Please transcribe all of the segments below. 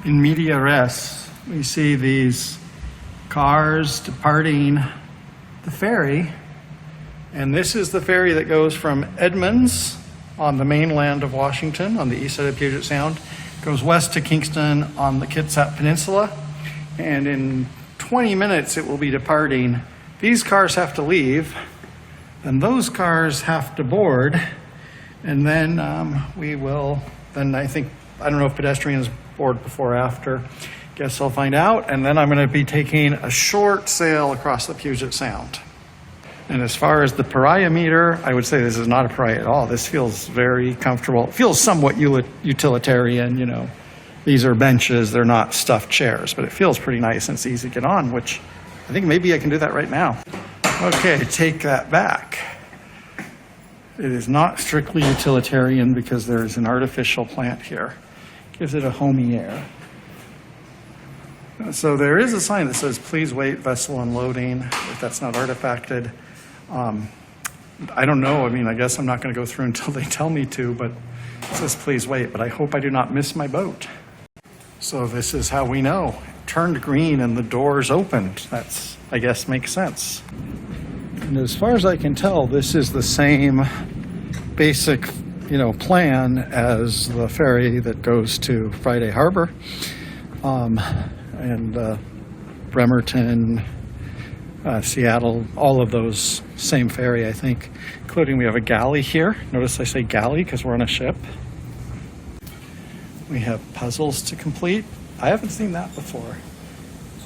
In media res, we see these cars departing the ferry, and this is the ferry that goes from Edmonds on the mainland of Washington on the east side of Puget Sound, goes west to Kingston on the Kitsap Peninsula, and in 20 minutes it will be departing. These cars have to leave, and those cars have to board, and then I don't know if pedestrians board before or after. Guess I'll find out. And then I'm going to be taking a short sail across the Puget Sound. And as far as the pariah meter, I would say this is not a pariah at all. This feels very comfortable. It feels somewhat utilitarian, you know. These are benches, they're not stuffed chairs, but it feels pretty nice and it's easy to get on, which I think maybe I can do that right now. Okay, take that back. It is not strictly utilitarian because there's an artificial plant here. Gives it a homey air. So there is a sign that says, please wait, vessel unloading, if that's not artifacted. I don't know. I mean, I guess I'm not going to go through until they tell me to, but it says, please wait. But I hope I do not miss my boat. So this is how we know. It turned green and the doors opened. That's, I guess, makes sense. And as far as I can tell, this is the same basic plan as the ferry that goes to Friday Harbor and Bremerton, Seattle, all of those same ferry, I think, including we have a galley here. Notice I say galley because we're on a ship. We have puzzles to complete. I haven't seen that before.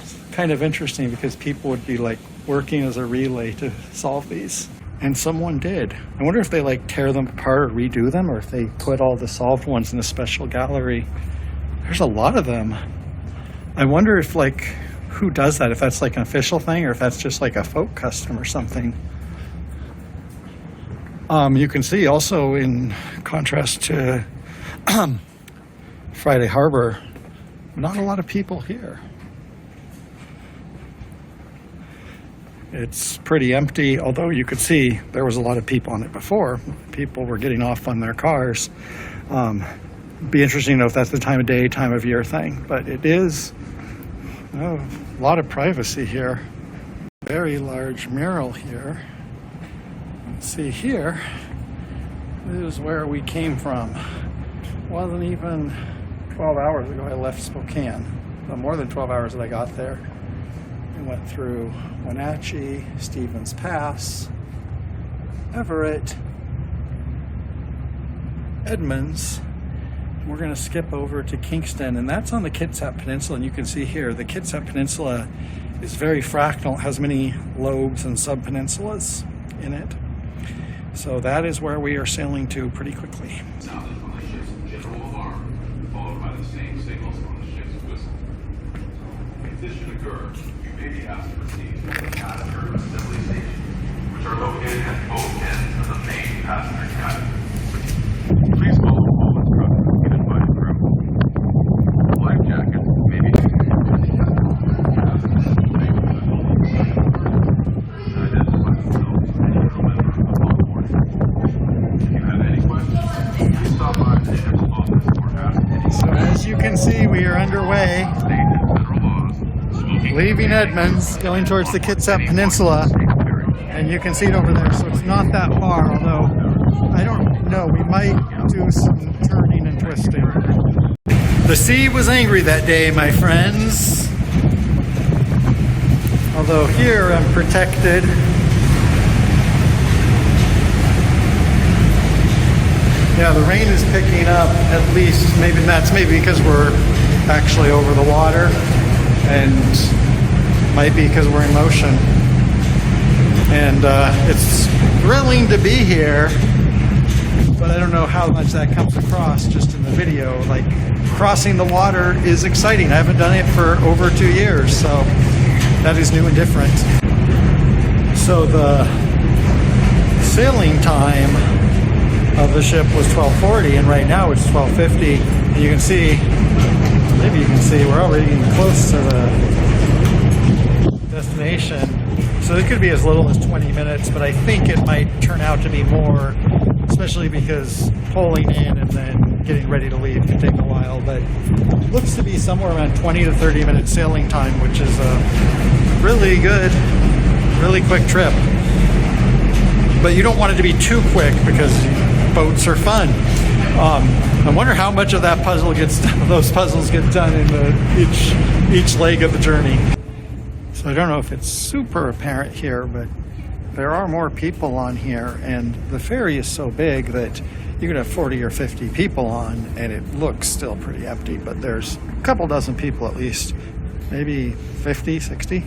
It's kind of interesting because people would be like working as a relay to solve these. And someone did. I wonder if they tear them apart or redo them, or if they put all the solved ones in a special gallery. There's a lot of them. I wonder if who does that, if that's an official thing or if that's just a folk custom or something. You can see also in contrast to Friday Harbor, not a lot of people here. It's pretty empty, although you could see there was a lot of people on it before. People were getting off on their cars. Be interesting to know if that's the time of day, time of year thing. But it is a lot of privacy here. Very large mural here. Let's see here. This is where we came from. It wasn't even 12 hours ago I left Spokane. More than 12 hours that I got there. We went through Wenatchee, Stevens Pass, Everett, Edmonds. We're going to skip over to Kingston, and that's on the Kitsap Peninsula. And you can see here, the Kitsap Peninsula is very fractal. It has many lobes and sub-peninsulas in it. So that is where we are sailing to pretty quickly. Sounded on the ship's general alarm, followed by the same signals on the ship's whistle. If this should occur, you may be asked to proceed to the passenger assembly station, which are located at both ends of the main passenger cabin. Please follow all instructions given by the crew. Life jackets may be used to identify themselves as any other member of law enforcement. If you have any questions, please stop by the ship's office or ask any. So as you can see, we are underway. Leaving Edmonds, going towards the Kitsap Peninsula, and you can see it over there, so it's not that far, although I don't know, we might do some turning and twisting. The sea was angry that day, my friends. Although here I'm protected. Yeah, the rain is picking up, at least, maybe because we're actually over the water, and might be because we're in motion. And it's thrilling to be here, but I don't know how much that comes across just in the video. Crossing the water is exciting. I haven't done it for over 2 years, so that is new and different. So the sailing time of the ship was 12:40, and right now it's 12:50. And you can see, maybe you can see, we're already getting close to the destination. So it could be as little as 20 minutes, but I think it might turn out to be more, especially because pulling in and then getting ready to leave can take a while, but it looks to be somewhere around 20 to 30 minute sailing time, which is a really good, really quick trip. But you don't want it to be too quick because boats are fun. I wonder how much of that puzzle gets done, those puzzles get done in each leg of the journey. So I don't know if it's super apparent here, but there are more people on here, and the ferry is so big that you could have 40 or 50 people on and it looks still pretty empty, but there's a couple dozen people at least, maybe 50, 60.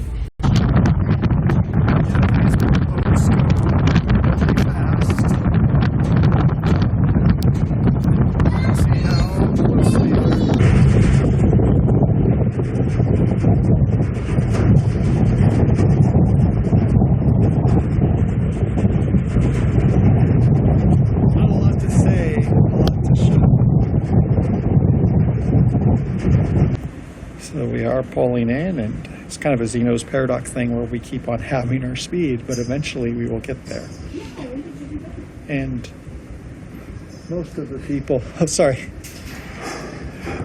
So we are pulling in, and it's kind of a Zeno's paradox thing where we keep on having our speed, but eventually we will get there. And most of the people,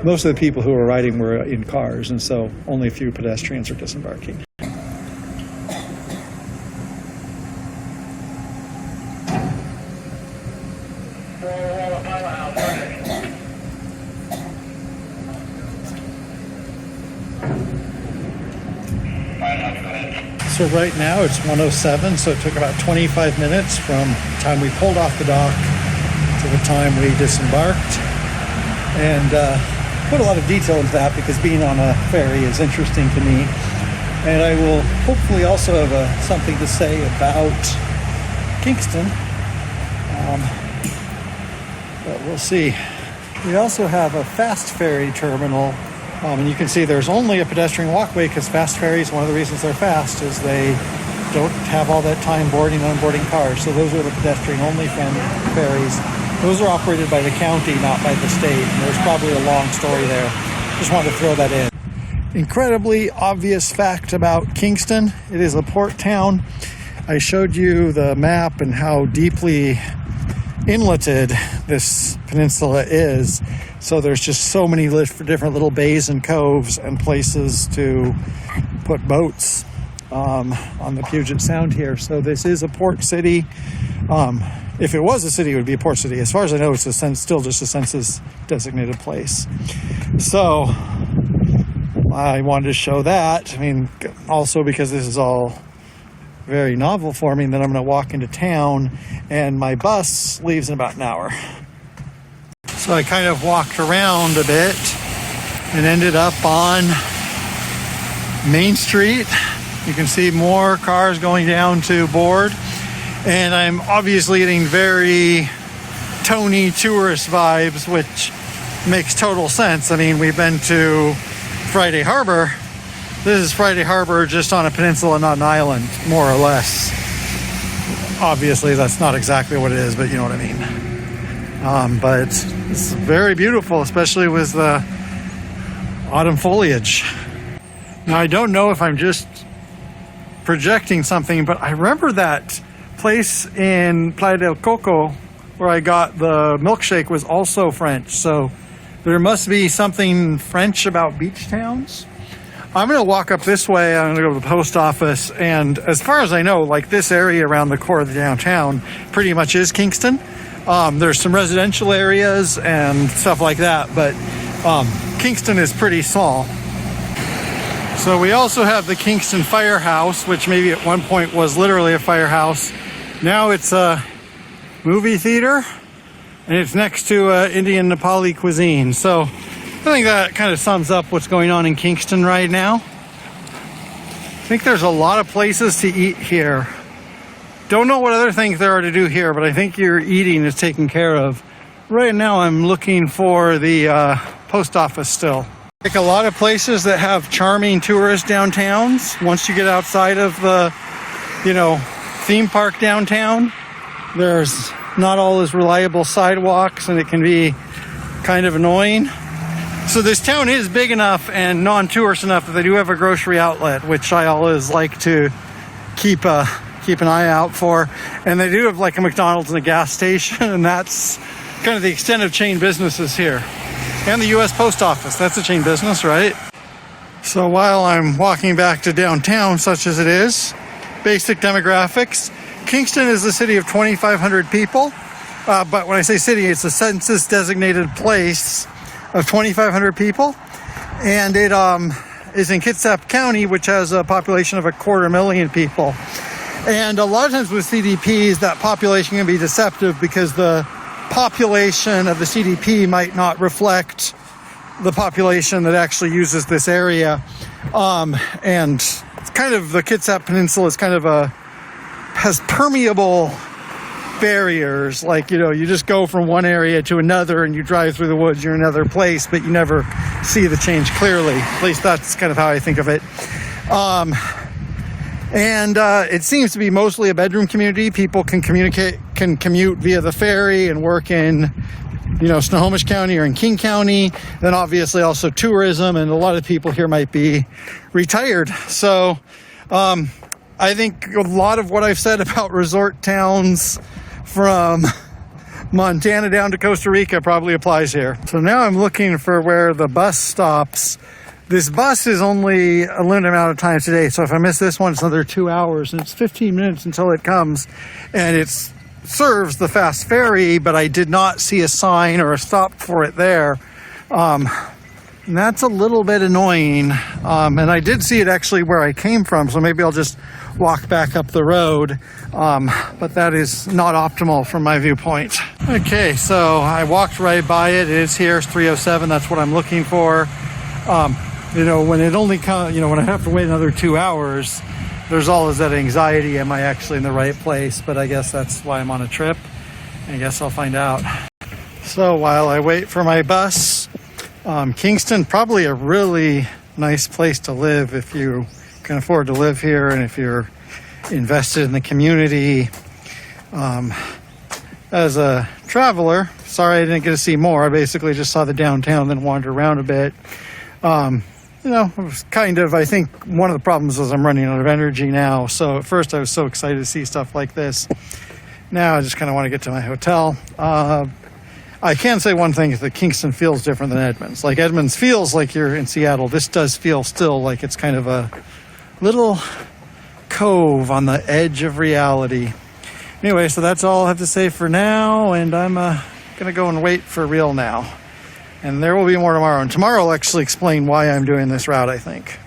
most of the people who were riding were in cars, and so only a few pedestrians are disembarking. So right now it's 1:07, so it took about 25 minutes from the time we pulled off the dock to the time we disembarked. And put a lot of detail into that because being on a ferry is interesting to me. And I will hopefully also have something to say about Kingston. But we'll see. We also have a fast ferry terminal. And you can see there's only a pedestrian walkway because fast ferries, one of the reasons they're fast is they don't have all that time boarding and unboarding cars. So those are the pedestrian-only ferries. Those are operated by the county, not by the state. And there's probably a long story there. Just wanted to throw that in. Incredibly obvious fact about Kingston. It is a port town. I showed you the map and how deeply inleted this peninsula is. So there's just so many different little bays and coves and places to put boats on the Puget Sound here. So this is a port city. If it was a city, it would be a port city. As far as I know, it's still just a census-designated place. So I wanted to show that. I mean, also because this is all very novel for me, and then I'm going to walk into town, and my bus leaves in about an hour. So I kind of walked around a bit and ended up on Main Street. You can see more cars going down to board, and I'm obviously getting very Tony tourist vibes, which makes total sense. I mean, we've been to Friday Harbor. This is Friday Harbor just on a peninsula, not an island, more or less. Obviously, that's not exactly what it is, but you know what I mean. But it's very beautiful, especially with the autumn foliage. Now, I don't know if I'm just projecting something, but I remember that place in Playa del Coco where I got the milkshake was also French. So there must be something French about beach towns. I'm going to walk up this way. I'm going to go to the post office. And as far as I know, like this area around the core of the downtown pretty much is Kingston. There's some residential areas and stuff like that, but Kingston is pretty small. So we also have the Kingston Firehouse, which maybe at one point was literally a firehouse. Now it's a movie theater, and it's next to Indian Nepali cuisine. So I think that kind of sums up what's going on in Kingston right now. I think there's a lot of places to eat here. Don't know what other things there are to do here, but I think your eating is taken care of. Right now I'm looking for the post office still. Like a lot of places that have charming tourist downtowns, once you get outside of the, theme park downtown, there's not all as reliable sidewalks and it can be kind of annoying. So this town is big enough and non-tourist enough that they do have a grocery outlet, which I always like to keep keep an eye out for. And they do have like a McDonald's and a gas station, and that's kind of the extent of chain businesses here. And the U.S. Post Office, that's a chain business, right? So while I'm walking back to downtown, such as it is, basic demographics. Kingston is a city of 2,500 people. But when I say city, it's a census designated place of 2,500 people. And it is in Kitsap County, which has a population of 250,000 people. And a lot of times with CDPs, that population can be deceptive because the population of the CDP might not reflect the population that actually uses this area. And it's kind of, the Kitsap Peninsula is kind of has permeable barriers. Like, you know, you just go from one area to another and you drive through the woods, you're in another place, but you never see the change clearly. At least that's kind of how I think of it. And it seems to be mostly a bedroom community. People can commute via the ferry and work in, you know, Snohomish County or in King County. Then obviously also tourism, and a lot of people here might be retired. So I think a lot of what I've said about resort towns from Montana down to Costa Rica probably applies here. So now I'm looking for where the bus stops. This bus is only a limited amount of time today, so if I miss this one, it's another 2 hours, and it's 15 minutes until it comes, and it serves the fast ferry, but I did not see a sign or a stop for it there. And that's a little bit annoying. And I did see it actually where I came from, so maybe I'll just walk back up the road. But that is not optimal from my viewpoint. Okay, so I walked right by it. It is here, it's 3:07. That's what I'm looking for. You know, when it only comes, you know, when I have to wait another 2 hours, there's always that anxiety. Am I actually in the right place? But I guess that's why I'm on a trip. I guess I'll find out. So while I wait for my bus, Kingston, probably a really nice place to live if you can afford to live here and if you're invested in the community. As a traveler, sorry I didn't get to see more. I basically just saw the downtown, then wandered around a bit. You know, it was kind of, I think one of the problems is I'm running out of energy now. So at first I was so excited to see stuff like this. Now I just kind of want to get to my hotel. I can say one thing, is that Kingston feels different than Edmonds. Like Edmonds feels like you're in Seattle. This does feel still like it's kind of a little cove on the edge of reality. Anyway, so that's all I have to say for now. And I'm going to go and wait for real now. And there will be more tomorrow. And tomorrow I'll actually explain why I'm doing this route, I think.